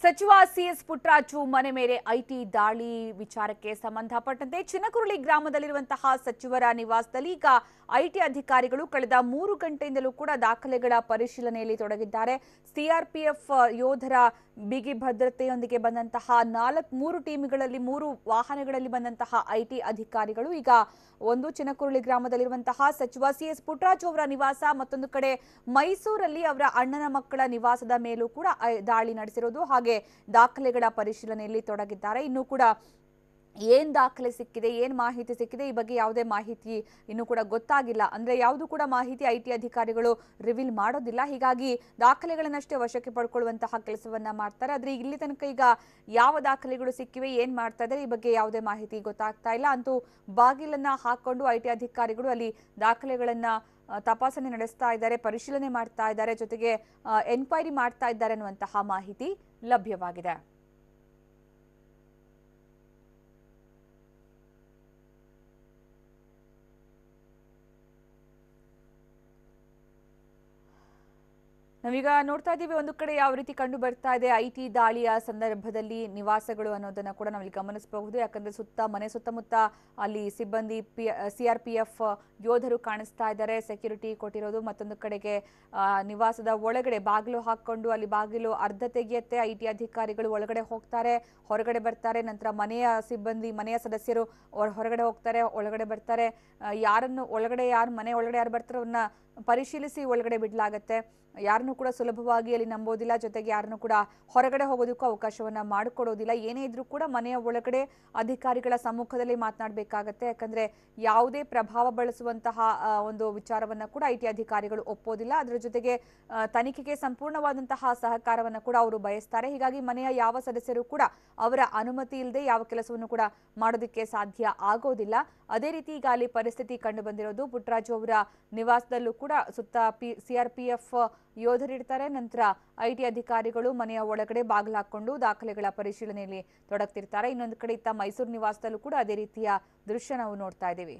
ಸಚಿವ ಸಿಎಸ್ ಪುಟ್ಟರಾಜು ಮನೆ ಮೇಲೆ ಐಟಿ ದಾಳಿ ವಿಚಾರಕ್ಕೆ ಸಂಬಂಧಪಟ್ಟಂತೆ ಚಿನಕುರಳಿ ಗ್ರಾಮದಲ್ಲಿರುವಂತಹ ಸಚಿವರ ನಿವಾಸದಲ್ಲಿ ಈಗ ಐಟಿ ಅಧಿಕಾರಿಗಳು ಕಳೆದ 3 ಗಂಟೆಯಿಂದಲೂ ಕೂಡ ದಾಖಲೆಗಳ ಪರಿಶೀಲನೆಯಲ್ಲಿ ತೊಡಗಿದ್ದಾರೆ. ಸಿಆರ್ಪಿಎಫ್ ಯೋಧರ ಬಿಗಿ ಭದ್ರತೆಯೊಂದಿಗೆ ಬಂದಂತಹ 3 ಟೀಮ್ಗಳಲ್ಲಿ 3 ವಾಹನಗಳಲ್ಲಿ ಬಂದಂತಹ ಐಟಿ ಅಧಿಕಾರಿಗಳು ಈಗ ಒಂದು ಚಿನಕುರಳಿ ಗ್ರಾಮದಲ್ಲಿರುವಂತಹ ಸಚಿವ ಸಿಎಸ್ ಪುಟ್ಟರಾಜು ಅವರ ನಿವಾಸ, ಮತ್ತೊಂದು ಕಡೆ ಮೈಸೂರಲ್ಲಿ ಅವರ ಅಣ್ಣನ ಮಕ್ಕಳ ನಿವಾಸದ ಮೇಲೂ ಕೂಡ ದಾಳಿ ನಡೆಸಿರೋದು, ಹಾಗೆ ದಾಖಲೆಗಳ ಪರಿಶೀಲನೆಯಲ್ಲಿ ತೊಡಗಿದ್ದಾರೆ. ಇನ್ನು ಕೂಡ ಏನ್ ದಾಖಲೆ ಸಿಕ್ಕಿದೆ, ಏನ್ ಮಾಹಿತಿ ಸಿಕ್ಕಿದೆ, ಈ ಬಗ್ಗೆ ಯಾವುದೇ ಮಾಹಿತಿ ಇನ್ನೂ ಕೂಡ ಗೊತ್ತಾಗಿಲ್ಲ. ಅಂದ್ರೆ ಯಾವುದು ಕೂಡ ಮಾಹಿತಿ ಐಟಿ ಅಧಿಕಾರಿಗಳು ರಿವೀಲ್ ಮಾಡೋದಿಲ್ಲ. ಹೀಗಾಗಿ ದಾಖಲೆಗಳನ್ನಷ್ಟೇ ವಶಕ್ಕೆ ಪಡ್ಕೊಳ್ಳುವಂತಹ ಕೆಲಸವನ್ನ ಮಾಡ್ತಾರೆ. ಆದ್ರೆ ಇಲ್ಲಿ ತನಕ ಈಗ ಯಾವ ದಾಖಲೆಗಳು ಸಿಕ್ಕಿವೆ, ಏನ್ ಮಾಡ್ತಾ ಇದ್ದಾರೆ, ಈ ಬಗ್ಗೆ ಯಾವುದೇ ಮಾಹಿತಿ ಗೊತ್ತಾಗ್ತಾ ಇಲ್ಲ. ಅಂತೂ ಬಾಗಿಲನ್ನ ಹಾಕೊಂಡು ಐಟಿ ಅಧಿಕಾರಿಗಳು ಅಲ್ಲಿ ದಾಖಲೆಗಳನ್ನ ತಪಾಸಣೆ ನಡೆಸ್ತಾ ಇದ್ದಾರೆ, ಪರಿಶೀಲನೆ ಮಾಡ್ತಾ ಇದ್ದಾರೆ, ಜೊತೆಗೆ ಎನ್ಕ್ವೈರಿ ಮಾಡ್ತಾ ಇದ್ದಾರೆ ಅನ್ನುವಂತಹ ಮಾಹಿತಿ ಲಭ್ಯವಾಗಿದೆ. ನಾವೀಗ ನೋಡ್ತಾ ಇದ್ದೀವಿ, ಒಂದು ಕಡೆ ಯಾವ ರೀತಿ ಕಂಡು ಬರ್ತಾ ಇದೆ ಐಟಿ ದಾಳಿಯ ಸಂದರ್ಭದಲ್ಲಿ ನಿವಾಸಗಳು ಅನ್ನೋದನ್ನ ಕೂಡ ನಾವಿಲ್ಲಿ ಗಮನಿಸಬಹುದು. ಯಾಕಂದ್ರೆ ಮನೆ ಸುತ್ತಮುತ್ತ ಅಲ್ಲಿ ಸಿಬ್ಬಂದಿ ಸಿಆರ್ಪಿಎಫ್ ಯೋಧರು ಕಾಣಿಸ್ತಾ ಇದ್ದಾರೆ, ಸೆಕ್ಯೂರಿಟಿ ಕೊಟ್ಟಿರೋದು. ಮತ್ತೊಂದು ಕಡೆಗೆ ನಿವಾಸದ ಒಳಗಡೆ ಬಾಗಿಲು ಹಾಕೊಂಡು ಅಲ್ಲಿ ಬಾಗಿಲು ಅರ್ಧ ತೆಗೆಯುತ್ತೆ, ಐಟಿ ಅಧಿಕಾರಿಗಳು ಒಳಗಡೆ ಹೋಗ್ತಾರೆ, ಹೊರಗಡೆ ಬರ್ತಾರೆ. ನಂತರ ಮನೆಯ ಸದಸ್ಯರು ಹೊರಗಡೆ ಹೋಗ್ತಾರೆ, ಒಳಗಡೆ ಬರ್ತಾರೆ. ಮನೆ ಒಳಗಡೆ ಯಾರು ಬರ್ತಾರೋ ಅವ್ರನ್ನ ಪರಿಶೀಲಿಸಿ ಒಳಗಡೆ ಬಿಡಲಾಗತ್ತೆ. ಯಾರನ್ನು ಕೂಡ ಸುಲಭವಾಗಿ ಅಲ್ಲಿ ನಂಬೋದಿಲ್ಲ, ಜೊತೆಗೆ ಯಾರನ್ನು ಕೂಡ ಹೊರಗಡೆ ಹೋಗೋದಕ್ಕೂ ಅವಕಾಶವನ್ನ ಮಾಡಿಕೊಡೋದಿಲ್ಲ. ಏನೇ ಇದ್ರೂ ಕೂಡ ಮನೆಯ ಒಳಗಡೆ ಅಧಿಕಾರಿಗಳ ಸಮ್ಮುಖದಲ್ಲಿ ಮಾತನಾಡಬೇಕಾಗತ್ತೆ. ಯಾಕಂದ್ರೆ ಯಾವುದೇ ಪ್ರಭಾವ ಬಳಸುವಂತಹ ಒಂದು ವಿಚಾರವನ್ನ ಕೂಡ ಐಟಿ ಅಧಿಕಾರಿಗಳು ಒಪ್ಪೋದಿಲ್ಲ. ಅದರ ಜೊತೆಗೆ ತನಿಖೆಗೆ ಸಂಪೂರ್ಣವಾದಂತಹ ಸಹಕಾರವನ್ನ ಕೂಡ ಅವರು ಬಯಸ್ತಾರೆ. ಹೀಗಾಗಿ ಮನೆಯ ಯಾವ ಸದಸ್ಯರು ಕೂಡ ಅವರ ಅನುಮತಿ ಇಲ್ಲದೆ ಯಾವ ಕೆಲಸವನ್ನು ಕೂಡ ಮಾಡೋದಕ್ಕೆ ಸಾಧ್ಯ ಆಗೋದಿಲ್ಲ. ಅದೇ ರೀತಿ ಈಗ ಅಲ್ಲಿ ಪರಿಸ್ಥಿತಿ ಕಂಡು ಬಂದಿರೋದು. ಪುಟ್ಟರಾಜು ಅವರ ನಿವಾಸದಲ್ಲೂ ಕೂಡ ಸುತ್ತ ಸಿಆರ್ಪಿಎಫ್ ಯೋಧರಿರ್ತಾರೆ. ನಂತರ ಐಟಿ ಅಧಿಕಾರಿಗಳು ಮನೆಯ ಒಳಗಡೆ ಬಾಗಿಲು ಹಾಕೊಂಡು ದಾಖಲೆಗಳ ಪರಿಶೀಲನೆಯಲ್ಲಿ ತೊಡಗ್ತಿರ್ತಾರೆ. ಇನ್ನೊಂದು ಕಡೆ ಇತ್ತ ಮೈಸೂರು ನಿವಾಸದಲ್ಲೂ ಕೂಡ ಅದೇ ರೀತಿಯ ದೃಶ್ಯ ನಾವು ನೋಡ್ತಾ ಇದ್ದೀವಿ.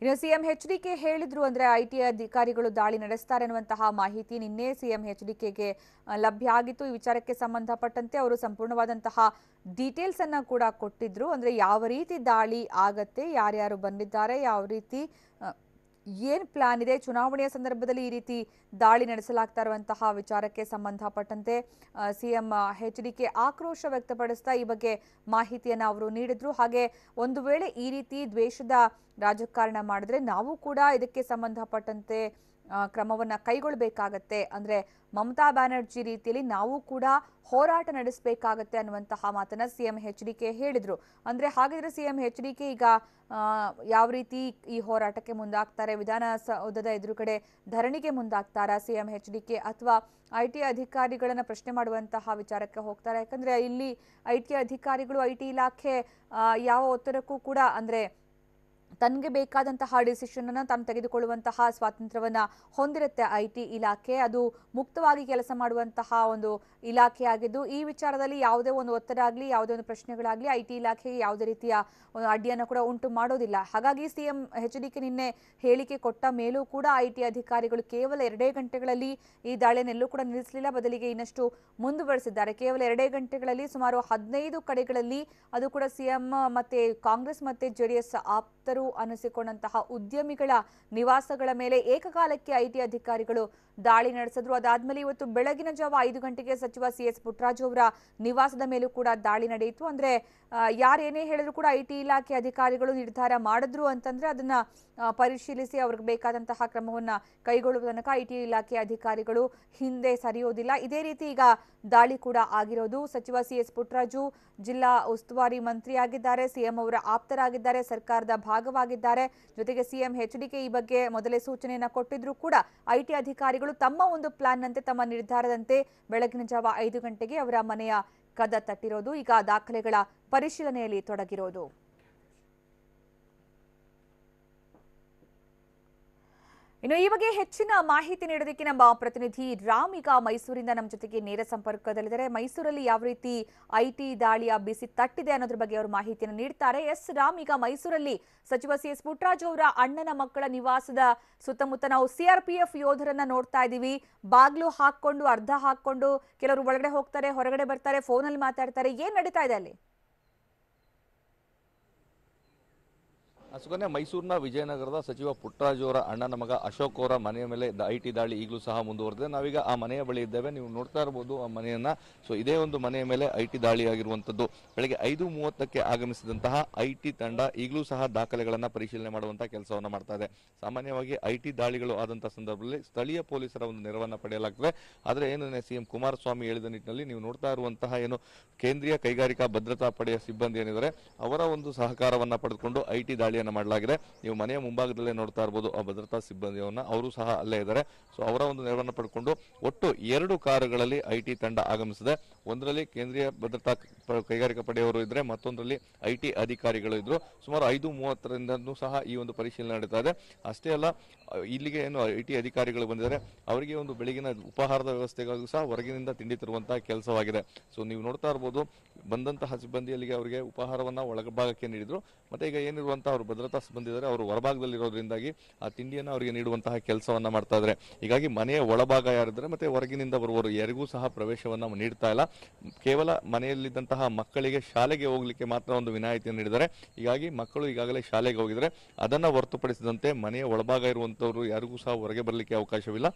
ಇನ್ನು ಸಿಎಂ ಎಚ್ಡಿಕೆ ಹೇಳಿದ್ರು, ಅಂದ್ರೆ ಐಟಿ ಅಧಿಕಾರಿಗಳು ದಾಳಿ ನಡೆಸ್ತಾರೆ ಅನ್ನುವಂತಹ ಮಾಹಿತಿ ನಿನ್ನೆ ಸಿಎಂ ಎಚ್ಡಿಕೆಗೆ ಲಭ್ಯ ಆಗಿತ್ತು. ಈ ವಿಚಾರಕ್ಕೆ ಸಂಬಂಧಪಟ್ಟಂತೆ ಅವರು ಸಂಪೂರ್ಣವಾದಂತಹ ಡೀಟೇಲ್ಸ್ ಅನ್ನ ಕೂಡ ಕೊಟ್ಟಿದ್ರು. ಅಂದ್ರೆ ಯಾವ ರೀತಿ ದಾಳಿ ಆಗತ್ತೆ, ಯಾರ್ಯಾರು ಬಂದಿದ್ದಾರೆ, ಯಾವ ರೀತಿ ಏನ್ ಪ್ಲಾನ್ ಇದೆ, ಚುನಾವಣೆಯ ಸಂದರ್ಭದಲ್ಲಿ ಈ ರೀತಿ ದಾಳಿ ನಡೆಸಲಾಗ್ತಾ ಇರುವಂತಹ ವಿಚಾರಕ್ಕೆ ಸಂಬಂಧಪಟ್ಟಂತೆ ಸಿಎಂ ಎಚ್ಡಿಕೆ ಆಕ್ರೋಶ ವ್ಯಕ್ತಪಡಿಸ್ತಾ ಈ ಬಗ್ಗೆ ಮಾಹಿತಿಯನ್ನ ಅವರು ನೀಡಿದ್ರು. ಹಾಗೆ ಒಂದು ವೇಳೆ ಈ ರೀತಿ ದ್ವೇಷದ ರಾಜಕಾರಣ ಮಾಡಿದ್ರೆ ನಾವು ಕೂಡ ಇದಕ್ಕೆ ಸಂಬಂಧಪಟ್ಟಂತೆ ಕ್ರಮವನ್ನ ಕೈಗೊಳ್ಳಬೇಕಾಗತ್ತೆ. ಅಂದ್ರೆ ಮಮತಾ ಬ್ಯಾನರ್ಜಿ ರೀತಿಯಲ್ಲಿ ನಾವು ಕೂಡ ಹೋರಾಟ ನಡೆಸಬೇಕಾಗತ್ತೆ ಅನ್ನುವಂತಹ ಮಾತನ್ನ ಸಿಎಂ ಎಚ್ಡಿಕೆ ಹೇಳಿದ್ರು. ಅಂದ್ರೆ ಹಾಗಿದ್ರೆ ಸಿಎಂ ಎಚ್ಡಿಕೆ ಈಗ ಯಾವ ರೀತಿ ಈ ಹೋರಾಟಕ್ಕೆ ಮುಂದಾಗ್ತಾರೆ, ವಿಧಾನಸೌಧದ ಎದುರುಗಡೆ ಧರಣಿಗೆ ಮುಂದಾಗ್ತಾರಾ ಸಿಎಂ ಎಚ್ಡಿಕೆ, ಅಥವಾ ಐಟಿ ಅಧಿಕಾರಿಗಳನ್ನ ಪ್ರಶ್ನೆ ಮಾಡುವಂತಹ ವಿಚಾರಕ್ಕೆ ಹೋಗ್ತಾರೆ? ಯಾಕಂದ್ರೆ ಇಲ್ಲಿ ಐಟಿ ಅಧಿಕಾರಿಗಳು, ಐಟಿ ಇಲಾಖೆ ಯಾವ ಒತ್ತಡಕ್ಕೂ ಕೂಡ ಅಂದ್ರೆ ತನಗೆ ಬೇಕಾದಂತಹ ಡಿಸಿಷನ್ ಅನ್ನ ತಾನು ತೆಗೆದುಕೊಳ್ಳುವಂತಹ ಸ್ವಾತಂತ್ರ್ಯವನ್ನ ಹೊಂದಿರುತ್ತೆ ಐಟಿ ಇಲಾಖೆ. ಅದು ಮುಕ್ತವಾಗಿ ಕೆಲಸ ಮಾಡುವಂತಹ ಒಂದು ಇಲಾಖೆ ಆಗಿದ್ದು, ಈ ವಿಚಾರದಲ್ಲಿ ಯಾವುದೇ ಒಂದು ಒತ್ತಡ ಆಗಲಿ, ಯಾವುದೇ ಒಂದು ಪ್ರಶ್ನೆಗಳಾಗ್ಲಿ ಐಟಿ ಇಲಾಖೆಗೆ ಯಾವುದೇ ರೀತಿಯ ಒಂದು ಅಡ್ಡಿಯನ್ನು ಕೂಡ ಉಂಟು ಮಾಡೋದಿಲ್ಲ. ಹಾಗಾಗಿ ಸಿಎಂ ಎಚ್ಡಿಕೆ ನಿನ್ನೆ ಹೇಳಿಕೆ ಕೊಟ್ಟ ಮೇಲೂ ಕೂಡ ಐಟಿ ಅಧಿಕಾರಿಗಳು ಕೇವಲ 2 ಗಂಟೆಗಳಲ್ಲಿ ಈ ದಾಳಿಯನ್ನೆಲ್ಲೂ ಕೂಡ ನಿಲ್ಲಿಸಲಿಲ್ಲ, ಬದಲಿಗೆ ಇನ್ನಷ್ಟು ಮುಂದುವರೆಸಿದ್ದಾರೆ. ಕೇವಲ 2 ಗಂಟೆಗಳಲ್ಲಿ ಸುಮಾರು 15 ಕಡೆಗಳಲ್ಲಿ, ಅದು ಕೂಡ ಸಿಎಂ ಮತ್ತೆ ಕಾಂಗ್ರೆಸ್ ಮತ್ತೆ ಜೆಡಿಎಸ್ ಆಪ್ತರು ಅನಿಸಿಕೊಂಡಂತಹ ಉದ್ಯಮಿಗಳ ನಿವಾಸಗಳ ಮೇಲೆ ಏಕಕಾಲಕ್ಕೆ ಐಟಿ ಅಧಿಕಾರಿಗಳು ದಾಳಿ ನಡೆಸಿದ್ರು. ಅದಾದ್ಮೇಲೆ ಇವತ್ತು ಬೆಳಗಿನ ಜಾವ 5 ಗಂಟೆಗೆ ಸಚಿವ ಸಿಎಸ್ ಪುಟ್ಟರಾಜು ಅವರ ನಿವಾಸದ ಮೇಲೂ ಕೂಡ ದಾಳಿ ನಡೆಯಿತು. ಅಂದ್ರೆ ಯಾರೇನೇ ಹೇಳಿದ್ರು ಕೂಡ ಐಟಿ ಇಲಾಖೆ ಅಧಿಕಾರಿಗಳು ನಿರ್ಧಾರ ಮಾಡಿದ್ರು ಅಂತಂದ್ರೆ ಅದನ್ನ ಪರಿಶೀಲಿಸಿ ಅವ್ರಿಗೆ ಬೇಕಾದಂತಹ ಕ್ರಮವನ್ನ ಕೈಗೊಳ್ಳುವ ತನಕ ಐಟಿ ಇಲಾಖೆ ಅಧಿಕಾರಿಗಳು ಹಿಂದೆ ಸರಿಯೋದಿಲ್ಲ. ಇದೇ ರೀತಿ ಈಗ ದಾಳಿ ಕೂಡ ಆಗಿರೋದು. ಸಚಿವ ಸಿಎಸ್ ಪುಟ್ಟರಾಜು ಜಿಲ್ಲಾ ಉಸ್ತುವಾರಿ ಮಂತ್ರಿಯಾಗಿದ್ದಾರೆ, ಸಿಎಂ ಅವರ ಆಪ್ತರಾಗಿದ್ದಾರೆ, ಸರ್ಕಾರದ ಭಾಗವಾಗಿದ್ದಾರೆ. ಜೊತೆಗೆ ಸಿಎಂ ಎಚ್ಡಿಕೆ ಈ ಬಗ್ಗೆ ಮೊದಲೇ ಸೂಚನೆಯನ್ನ ಕೊಟ್ಟಿದ್ರು ಕೂಡ ಐಟಿ ಅಧಿಕಾರಿಗಳು ತಮ್ಮ ಒಂದು ಪ್ಲಾನ್ ನಂತೆ, ತಮ್ಮ ನಿರ್ಧಾರದಂತೆ ಬೆಳಗಿನ ಜಾವ 5 ಗಂಟೆಗೆ ಅವರ ಮನೆಯ ಕದ ತಟ್ಟಿರೋದು. ಈಗ ದಾಖಲೆಗಳ ಪರಿಶೀಲನೆಯಲ್ಲಿ ತೊಡಗಿರೋದು. ಇನ್ನು ಈ ಬಗ್ಗೆ ಹೆಚ್ಚಿನ ಮಾಹಿತಿ ನೀಡೋದಕ್ಕೆ ನಮ್ಮ ಪ್ರತಿನಿಧಿ ರಾಮ್ ಈಗ ಮೈಸೂರಿಂದ ನಮ್ಮ ಜೊತೆಗೆ ನೇರ ಸಂಪರ್ಕದಲ್ಲಿದ್ದಾರೆ. ಮೈಸೂರಲ್ಲಿ ಯಾವ ರೀತಿ ಐಟಿ ದಾಳಿಯ ಬಿಸಿ ತಟ್ಟಿದೆ ಅನ್ನೋದ್ರ ಬಗ್ಗೆ ಅವರು ಮಾಹಿತಿಯನ್ನು ನೀಡ್ತಾರೆ. ಎಸ್ ರಾಮ್, ಈಗ ಮೈಸೂರಲ್ಲಿ ಸಚಿವ ಸಿ ಎಸ್ ಪುಟ್ಟರಾಜು ಅವರ ಅಣ್ಣನ ಮಕ್ಕಳ ನಿವಾಸದ ಸುತ್ತಮುತ್ತ ನಾವು ಸಿಆರ್ಪಿಎಫ್ ಯೋಧರನ್ನ ನೋಡ್ತಾ ಇದ್ದೀವಿ. ಬಾಗ್ಲು ಹಾಕೊಂಡು ಅರ್ಧ ಹಾಕೊಂಡು ಕೆಲವರು ಒಳಗಡೆ ಹೋಗ್ತಾರೆ, ಹೊರಗಡೆ ಬರ್ತಾರೆ, ಫೋನಲ್ಲಿ ಮಾತಾಡ್ತಾರೆ. ಏನ್ ನಡೀತಾ ಇದೆ ಅಲ್ಲಿ? ಸುಕನ್ಯಾ, ಮೈಸೂರಿನ ವಿಜಯನಗರದ ಸಚಿವ ಪುಟ್ಟರಾಜು ಅವರ ಅಣ್ಣನ ಮಗ ಅಶೋಕ್ ಅವರ ಮನೆಯ ಮೇಲೆ ಐಟಿ ದಾಳಿ ಈಗಲೂ ಸಹ ಮುಂದುವರೆದಿದೆ. ನಾವೀಗ ಆ ಮನೆಯ ಬಳಿ ಇದ್ದೇವೆ, ನೀವು ನೋಡ್ತಾ ಇರಬಹುದು ಆ ಮನೆಯನ್ನ. ಸೊ ಇದೇ ಒಂದು ಮನೆಯ ಮೇಲೆ ಐಟಿ ದಾಳಿ ಆಗಿರುವಂತದ್ದು. ಬೆಳಗ್ಗೆ 5:30ಕ್ಕೆ ಆಗಮಿಸಿದಂತಹ ಐಟಿ ತಂಡ ಈಗಲೂ ಸಹ ದಾಖಲೆಗಳನ್ನ ಪರಿಶೀಲನೆ ಮಾಡುವಂತಹ ಕೆಲಸವನ್ನ ಮಾಡ್ತಾ ಇದೆ. ಸಾಮಾನ್ಯವಾಗಿ ಐಟಿ ದಾಳಿಗಳು ಆದಂತಹ ಸಂದರ್ಭದಲ್ಲಿ ಸ್ಥಳೀಯ ಪೊಲೀಸರ ಒಂದು ನೆರವನ್ನ ಪಡೆಯಲಾಗ್ತದೆ. ಆದ್ರೆ ಏನು ಸಿಎಂ ಕುಮಾರಸ್ವಾಮಿ ಹೇಳಿದ ನಿಟ್ಟಿನಲ್ಲಿ ನೀವು ನೋಡ್ತಾ ಇರುವಂತಹ ಏನು ಕೇಂದ್ರೀಯ ಕೈಗಾರಿಕಾ ಭದ್ರತಾ ಪಡೆಯ ಸಿಬ್ಬಂದಿ ಏನಿದ್ದಾರೆ ಅವರ ಒಂದು ಸಹಕಾರವನ್ನ ಪಡೆದುಕೊಂಡು ಐಟಿ ದಾಳಿಯನ್ನು ಮಾಡಲಾಗಿದೆ. ನೀವು ಮನೆಯ ಮುಂಭಾಗದಲ್ಲೇ ನೋಡ್ತಾ ಇರಬಹುದು ಆ ಭದ್ರತಾ ಸಿಬ್ಬಂದಿಯವನ್ನ, ಅವರು ಸಹ ಅಲ್ಲೇ ಇದ್ದಾರೆ. ಸೊ ಅವರ ಒಂದು ನೆರವನ್ನು ಪಡೆದುಕೊಂಡು ಒಟ್ಟು 2 ಕಾರುಗಳಲ್ಲಿ ಐಟಿ ತಂಡ ಆಗಮಿಸಿದೆ. ಒಂದರಲ್ಲಿ ಕೇಂದ್ರೀಯ ಭದ್ರತಾ ಕೈಗಾರಿಕಾ ಪಡೆಯವರು ಇದ್ರೆ, ಮತ್ತೊಂದರಲ್ಲಿ ಐಟಿ ಅಧಿಕಾರಿಗಳು ಇದ್ರು. ಸುಮಾರು 5:30ರಿಂದನೂ ಸಹ ಈ ಒಂದು ಪರಿಶೀಲನೆ ನಡೀತಾ ಇದೆ. ಅಷ್ಟೇ ಅಲ್ಲ, ಇಲ್ಲಿಗೆ ಏನು ಐಟಿ ಅಧಿಕಾರಿಗಳು ಬಂದಿದ್ದಾರೆ ಅವರಿಗೆ ಒಂದು ಬೆಳಗಿನ ಉಪಹಾರದ ವ್ಯವಸ್ಥೆಗಳಿಗೂ ಸಹ ಹೊರಗಿನಿಂದ ತಿಂಡಿ ತರುವಂತಹ ಕೆಲಸವಾಗಿದೆ. ಸೊ ನೀವು ನೋಡ್ತಾ ಇರಬಹುದು ಬಂದಂತಹ ಸಿಬ್ಬಂದಿಯಲ್ಲಿಗೆ ಅವರಿಗೆ ಉಪಹಾರವನ್ನ ಒಳಭಾಗಕ್ಕೆ ನೀಡಿದ್ರು. ಮತ್ತೆ ಈಗ ಏನಿರುವಂತಹ ಅವರು ಭದ್ರತಾ ಸಿಬ್ಬಂದಿ ಇದ್ದಾರೆ ಅವರು ಹೊರಭಾಗದಲ್ಲಿರೋದ್ರಿಂದಾಗಿ ಆ ತಿಂಡಿಯನ್ನು ಅವರಿಗೆ ನೀಡುವಂತಹ ಕೆಲಸವನ್ನ ಮಾಡ್ತಾ ಇದ್ದಾರೆ. ಹೀಗಾಗಿ ಮನೆಯ ಒಳಭಾಗ ಯಾರಿದ್ದಾರೆ ಮತ್ತೆ ಹೊರಗಿನಿಂದ ಬರುವವರು ಯಾರಿಗೂ ಸಹ ಪ್ರವೇಶವನ್ನ ನೀಡ್ತಾ ಇಲ್ಲ. ಕೇವಲ ಮನೆಯಲ್ಲಿದ್ದಂತಹ ಮಕ್ಕಳಿಗೆ ಶಾಲೆಗೆ ಹೋಗ್ಲಿಕ್ಕೆ ಮಾತ್ರ ಒಂದು ವಿನಾಯಿತಿಯನ್ನು ನೀಡಿದ್ದಾರೆ. ಹೀಗಾಗಿ ಮಕ್ಕಳು ಈಗಾಗಲೇ ಶಾಲೆಗೆ ಹೋಗಿದ್ದಾರೆ. ಅದನ್ನ ಹೊರತುಪಡಿಸಿದಂತೆ ಮನೆಯ ಒಳಭಾಗ ಇರುವಂತವರು ಯಾರಿಗೂ ಸಹ ಹೊರಗೆ ಬರಲಿಕ್ಕೆ ಅವಕಾಶವಿಲ್ಲ.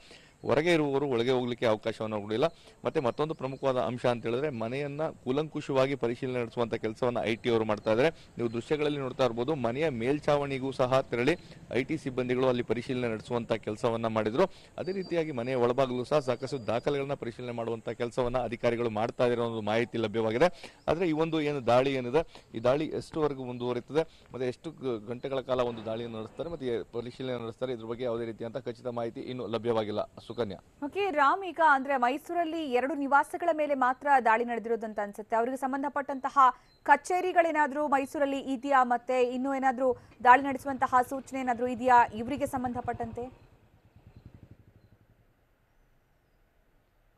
ಹೊರಗೆ ಇರುವವರು ಒಳಗೆ ಹೋಗ್ಲಿಕ್ಕೆ ಅವಕಾಶವನ್ನು ಕೊಡಿಲ್ಲ. ಮತ್ತೆ ಮತ್ತೊಂದು ಪ್ರಮುಖವಾದ ಅಂಶ ಅಂತ ಹೇಳಿದ್ರೆ ಮನೆಯನ್ನ ಕೂಲಂಕುಷವಾಗಿ ಪರಿಶೀಲನೆ ನಡೆಸುವಂತ ಕೆಲಸವನ್ನ ಐಟಿ ಅವರು ಮಾಡ್ತಾ ಇದ್ದಾರೆ. ನೀವು ದೃಶ್ಯಗಳಲ್ಲಿ ನೋಡ್ತಾ ಇರಬಹುದು ಮನೆಯ ಮೇಲ್ಛಾವಣಿಗೂ ಸಹ ತೆರಳಿ ಐಟಿ ಸಿಬ್ಬಂದಿಗಳು ಅಲ್ಲಿ ಪರಿಶೀಲನೆ ನಡೆಸುವಂತ ಕೆಲಸವನ್ನ ಮಾಡಿದ್ರು. ಅದೇ ರೀತಿಯಾಗಿ ಮನೆಯ ಒಳಭಾಗಲೂ ಸಹ ಸಾಕಷ್ಟು ದಾಖಲೆಗಳನ್ನ ಪರಿಶೀಲನೆ ಮಾಡುವಂತ ಕೆಲಸವನ್ನ ಅಧಿಕಾರಿಗಳು ಮಾಡ್ತಾ ಇರೋ ಒಂದು ಮಾಹಿತಿ ಲಭ್ಯವಾಗಿದೆ. ಆದ್ರೆ ಈ ಒಂದು ಏನು ದಾಳಿ ಏನಿದೆ ಈ ದಾಳಿ ಎಷ್ಟುವರೆಗೂ ಮುಂದುವರಿಯುತ್ತದೆ ಮತ್ತೆ ಎಷ್ಟು ಗಂಟೆಗಳ ಕಾಲ ಒಂದು ದಾಳಿಯನ್ನು ನಡೆಸ್ತಾರೆ ಮತ್ತೆ ಪರಿಶೀಲನೆ ನಡೆಸ್ತಾರೆ, ಇದ್ರ ಬಗ್ಗೆ ಯಾವುದೇ ರೀತಿಯಂತ ಖಚಿತ ಮಾಹಿತಿ ಇನ್ನು ಲಭ್ಯವಾಗಿಲ್ಲ. ಸುಕನ್ಯಾ. ಓಕೆ ರಾಮ್, ಈಗ ಅಂದ್ರೆ ಮೈಸೂರಲ್ಲಿ 2 ನಿವಾಸಗಳ ಮೇಲೆ ಮಾತ್ರ ದಾಳಿ ನಡೆದಿರೋದಂತ ಅನ್ಸುತ್ತೆ. ಅವರಿಗೆ ಸಂಬಂಧಪಟ್ಟಂತಹ ಕಚೇರಿಗಳೇನಾದ್ರೂ ಮೈಸೂರಲ್ಲಿ ಇದೆಯಾ? ಮತ್ತೆ ಇನ್ನೂ ಏನಾದ್ರೂ ದಾಳಿ ನಡೆಸುವಂತಹ ಸೂಚನೆ ಏನಾದ್ರೂ ಇದೆಯಾ ಇವರಿಗೆ ಸಂಬಂಧಪಟ್ಟಂತೆ?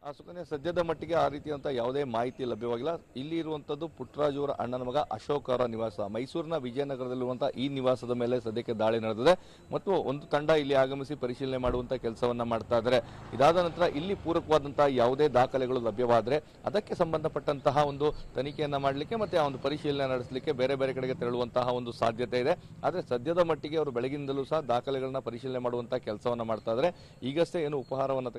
ಸುಕನ್ಯಾ, ಸದ್ಯದ ಮಟ್ಟಿಗೆ ಆ ರೀತಿಯಂತ ಯಾವುದೇ ಮಾಹಿತಿ ಲಭ್ಯವಾಗಿಲ್ಲ. ಇಲ್ಲಿ ಇರುವಂತದ್ದು ಪುಟ್ಟರಾಜು ಅವರ ಅಣ್ಣನ ಮಗ ಅಶೋಕ್ ಅವರ ನಿವಾಸ. ಮೈಸೂರಿನ ವಿಜಯನಗರದಲ್ಲಿರುವಂತಹ ಈ ನಿವಾಸದ ಮೇಲೆ ಸದ್ಯಕ್ಕೆ ದಾಳಿ ನಡೆದಿದೆ ಮತ್ತು ಒಂದು ತಂಡ ಇಲ್ಲಿ ಆಗಮಿಸಿ ಪರಿಶೀಲನೆ ಮಾಡುವಂತಹ ಕೆಲಸವನ್ನ ಮಾಡ್ತಾ ಇದ್ದಾರೆ. ಇದಾದ ನಂತರ ಇಲ್ಲಿ ಪೂರಕವಾದಂತಹ ಯಾವುದೇ ದಾಖಲೆಗಳು ಲಭ್ಯವಾದರೆ ಅದಕ್ಕೆ ಸಂಬಂಧಪಟ್ಟಂತಹ ಒಂದು ತನಿಖೆಯನ್ನ ಮಾಡಲಿಕ್ಕೆ ಮತ್ತೆ ಆ ಒಂದು ಪರಿಶೀಲನೆ ನಡೆಸಲಿಕ್ಕೆ ಬೇರೆ ಬೇರೆ ಕಡೆಗೆ ತೆರಳುವಂತಹ ಒಂದು ಸಾಧ್ಯತೆ ಇದೆ. ಆದ್ರೆ ಸದ್ಯದ ಮಟ್ಟಿಗೆ ಅವರು ಬೆಳಗಿನಿಂದಲೂ ಸಹ ದಾಖಲೆಗಳನ್ನ ಪರಿಶೀಲನೆ ಮಾಡುವಂತಹ ಕೆಲಸವನ್ನ ಮಾಡ್ತಾ ಇದ್ದಾರೆ. ಈಗಷ್ಟೇ ಏನು ಉಪಹಾರವನ್ನ